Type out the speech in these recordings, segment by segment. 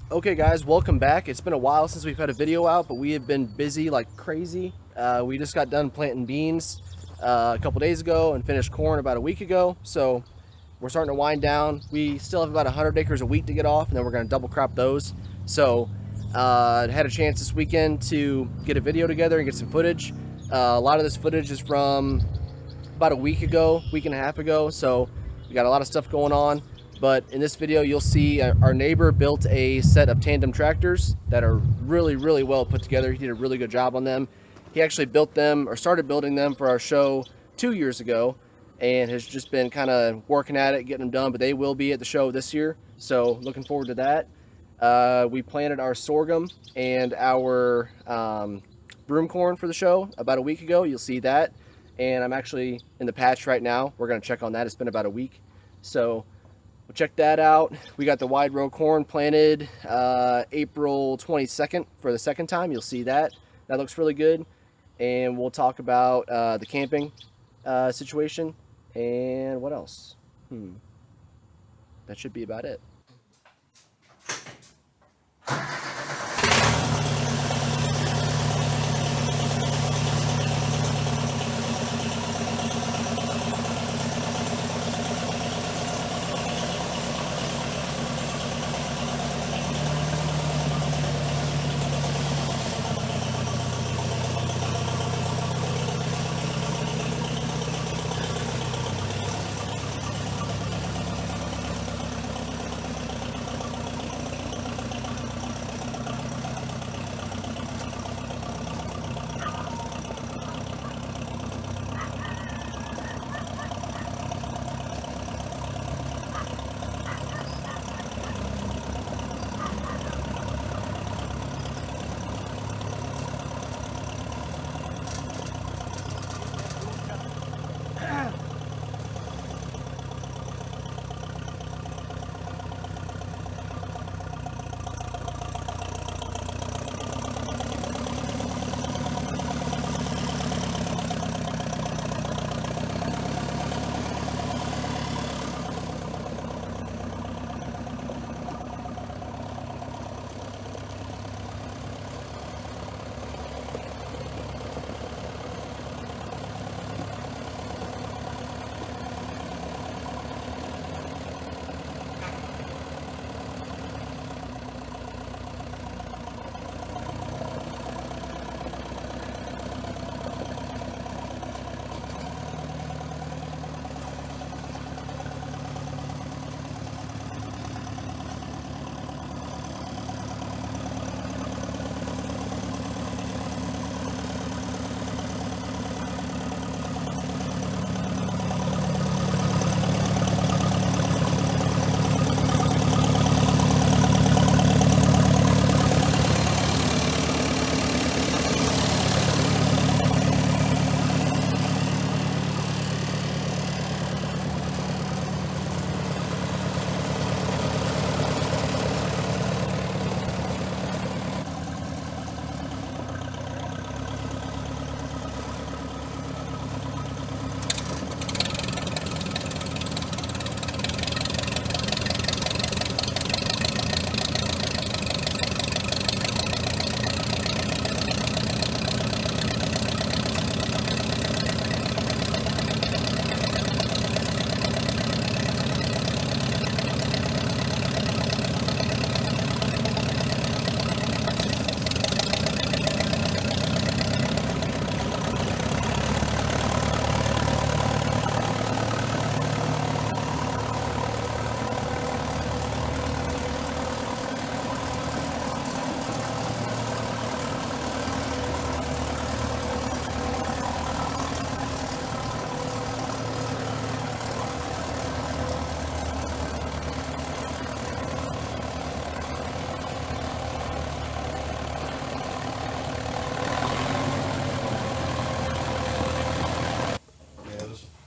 Okay guys, welcome back. It's been a while since we've had a video out, but we have been busy like crazy. We just got done planting beans a couple days ago and finished corn about a week ago. So we're starting to wind down. We still have about 100 acres of wheat to get off, and then we're going to double crop those. So I had a chance this weekend to get a video together and get some footage. A lot of this footage is from about a week ago, week and a half ago. So we got a lot of stuff going on. But in this video, you'll see our neighbor built a set of tandem tractors that are really, really well put together. He did a really good job on them. He actually built them or started building them for our show 2 years ago and has just been kind of working at it, getting them done. But they will be at the show this year. So looking forward to that. We planted our sorghum and our broomcorn for the show about a week ago. You'll see that. And I'm actually in the patch right now. We're going to check on that. It's been about a week. So we'll check that out. We got the wide row corn planted April 22nd for the second time. You'll see that. That looks really good. And we'll talk about the camping situation. And what else? That should be about it.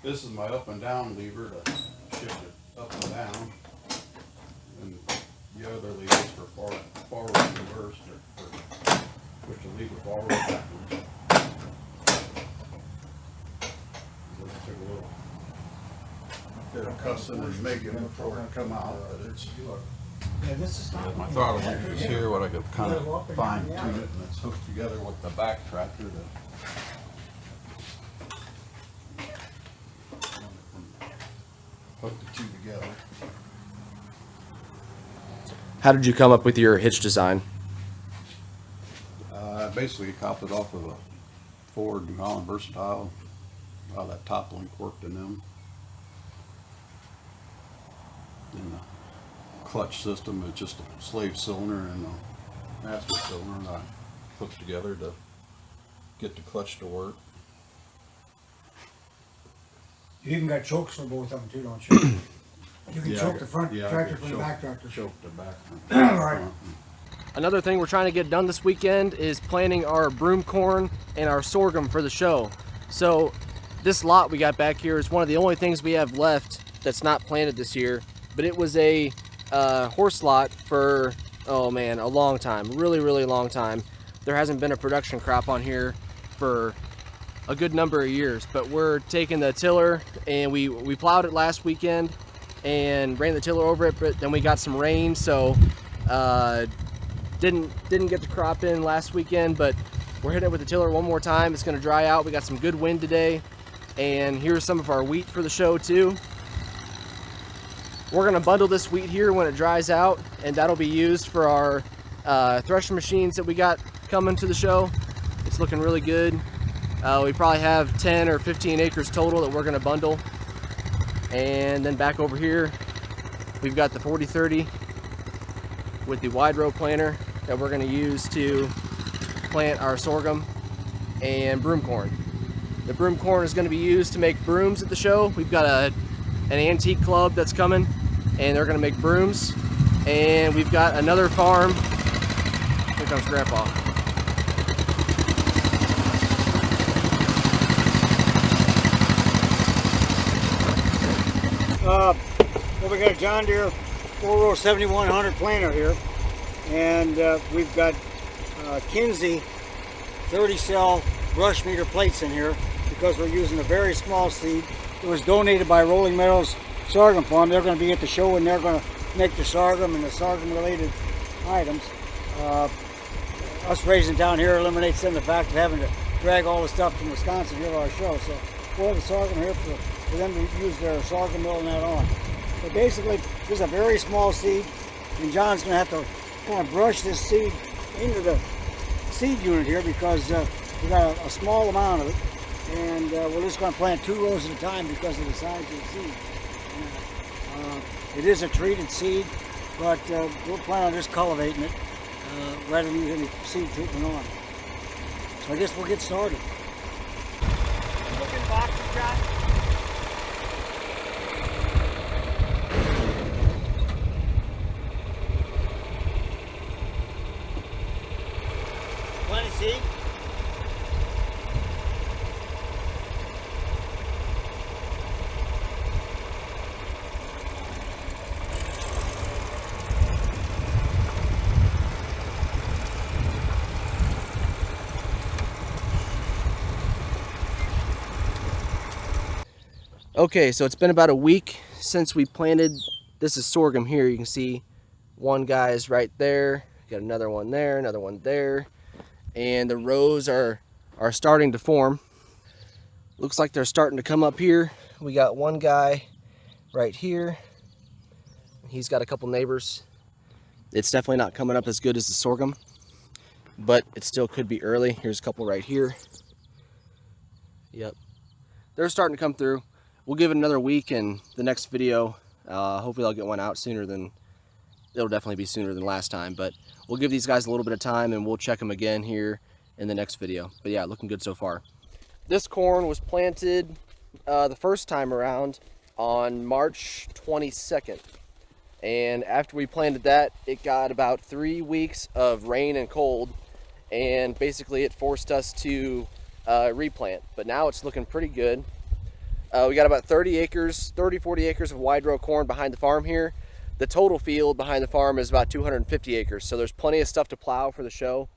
This is my up and down lever to shift it up and down, and the other lever is for forward and reverse, or push the lever forward and backwards. It took a little bit of cussing and making before it come out, but it's My throttle lever is here, what I could kind of fine tune it, and it's hooked together with the back tractor to hook the two together. How did you come up with your hitch design? Basically copied off of a Ford New Holland Versatile. How that top link worked in them. And the clutch system is just a slave cylinder and a master cylinder that I hooked together to get the clutch to work. You even got chokes for both of them too, don't you? You can choke the front tractor from the back tractor. Choke the back. Right. Another thing we're trying to get done this weekend is planting our broomcorn and our sorghum for the show. So this lot we got back here is one of the only things we have left that's not planted this year, but it was a horse lot for, oh man, a long time, really long time. There hasn't been a production crop on here for a good number of years, but we're taking the tiller and we plowed it last weekend and ran the tiller over it, but then we got some rain, so didn't get the crop in last weekend, but we're hitting it with the tiller one more time. It's going to dry out. We got some good wind today, and here's some of our wheat for the show too. We're going to bundle this wheat here when it dries out, and that'll be used for our thresher machines that we got coming to the show. It's looking really good. We probably have 10 or 15 acres total that we're going to bundle. And then back over here, we've got the 40-30 with the wide row planter that we're going to use to plant our sorghum and broomcorn. The broomcorn is going to be used to make brooms at the show. We've got an antique club that's coming, and they're going to make brooms. And we've got another farm. Here comes Grandpa. Well, we got a John Deere 4-row 7100 planter here, and we've got Kinsey 30-cell brush meter plates in here because we're using a very small seed. It was donated by Rolling Meadows Sorghum Farm. They're going to be at the show, and they're going to make the sorghum and the sorghum-related items. Us raising down here eliminates them the fact of having to drag all the stuff from Wisconsin here to our show. So we'll have the sorghum here for them to use their sorghum mill and that on. But basically, this is a very small seed, and John's going to have to kind of brush this seed into the seed unit here because we got a small amount of it, and we're just going to plant 2 rows at a time because of the size of the seed. It is a treated seed, but we'll plan on just cultivating it rather than use any seed treatment on. So I guess we'll get started. Looking boxes, John? Plenty seed? Okay, so it's been about a week since we planted. This is sorghum here. You can see one guy's right there. Got another one there, another one there. And the rows are starting to form. Looks like they're starting to come up here. We got one guy right here. He's got a couple neighbors. It's definitely not coming up as good as the sorghum, but it still could be early. Here's a couple right here. Yep, they're starting to come through. We'll give it another week, and the next video, hopefully I'll get one out sooner than, it'll definitely be sooner than last time, but we'll give these guys a little bit of time and we'll check them again here in the next video. But yeah, looking good so far. This corn was planted the first time around on March 22nd. And after we planted that, it got about 3 weeks of rain and cold, and basically it forced us to replant. But now it's looking pretty good. We got about 40 acres of wide row corn behind the farm here. The total field behind the farm is about 250 acres, so there's plenty of stuff to plow for the show.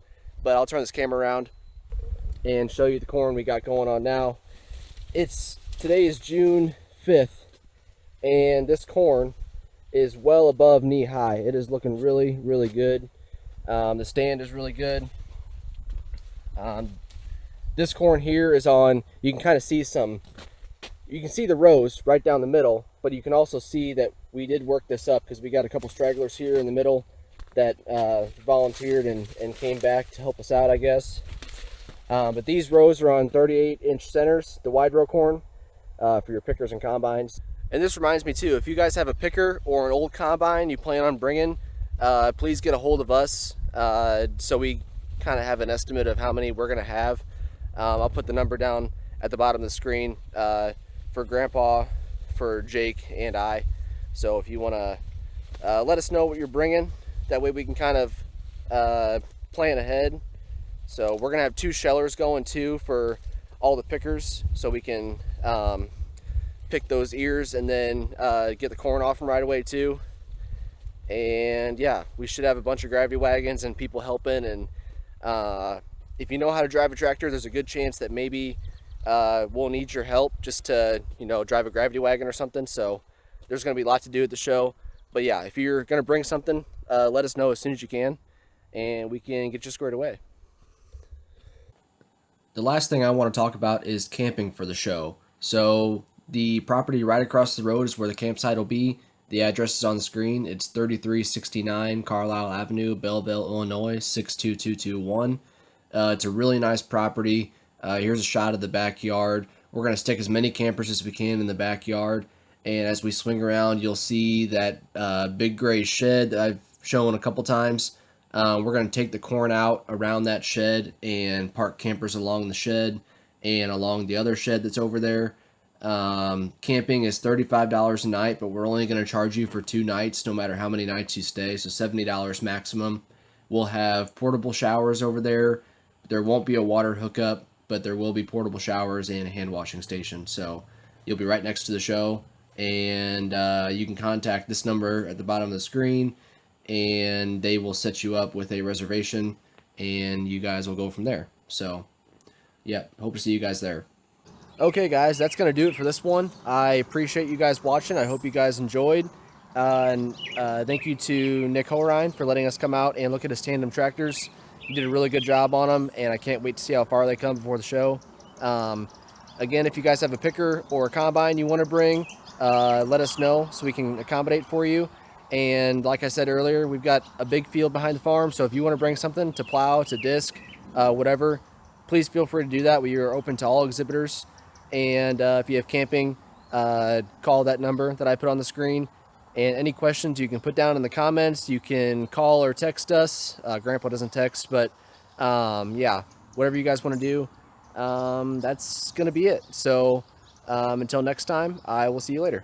But I'll turn this camera around and show you the corn we got going on now. Today is June 5th, and this corn is well above knee high. It is looking really, really good. The stand is really good. This corn here is on, you can kind of see you can see the rows right down the middle, but you can also see that we did work this up because we got a couple stragglers here in the middle that volunteered and came back to help us out, I guess. But these rows are on 38-inch centers, the wide row corn, for your pickers and combines. And this reminds me too, if you guys have a picker or an old combine you plan on bringing, please get a hold of us so we kind of have an estimate of how many we're going to have. I'll put the number down at the bottom of the screen for Grandpa, for Jake, and I. So if you want to let us know what you're bringing, that way we can kind of plan ahead. So we're going to have 2 shellers going too for all the pickers, so we can pick those ears and then get the corn off them right away too. And yeah, we should have a bunch of gravity wagons and people helping. And if you know how to drive a tractor, there's a good chance that maybe we'll need your help just to, you know, drive a gravity wagon or something. So there's going to be a lot to do at the show. But yeah, if you're going to bring something, let us know as soon as you can, and we can get you squared away. The last thing I want to talk about is camping for the show. So the property right across the road is where the campsite will be. The address is on the screen. It's 3369 Carlisle Avenue, Belleville, Illinois, 62221. It's a really nice property. Here's a shot of the backyard. We're going to stick as many campers as we can in the backyard. And as we swing around, you'll see that big gray shed that I've shown a couple times. We're going to take the corn out around that shed and park campers along the shed and along the other shed that's over there. Camping is $35 a night, but we're only going to charge you for 2 nights, no matter how many nights you stay, so $70 maximum. We'll have portable showers over there. There won't be a water hookup, but there will be portable showers and a hand washing station. So you'll be right next to the show, and you can contact this number at the bottom of the screen, and they will set you up with a reservation, and you guys will go from there. So yeah, hope to see you guys there. Okay guys, that's going to do it for this one. I appreciate you guys watching. I hope you guys enjoyed. And thank you to Nick Horine for letting us come out and look at his tandem tractors. He did a really good job on them, and I can't wait to see how far they come before the show. Again, if you guys have a picker or a combine you want to bring, let us know so we can accommodate for you. And like I said earlier, we've got a big field behind the farm, so if you want to bring something to plow, to disc, whatever, please feel free to do that. We are open to all exhibitors. And if you have camping, call that number that I put on the screen. And any questions you can put down in the comments. You can call or text us. Grandpa doesn't text, but yeah, whatever you guys want to do, that's going to be it. So until next time, I will see you later.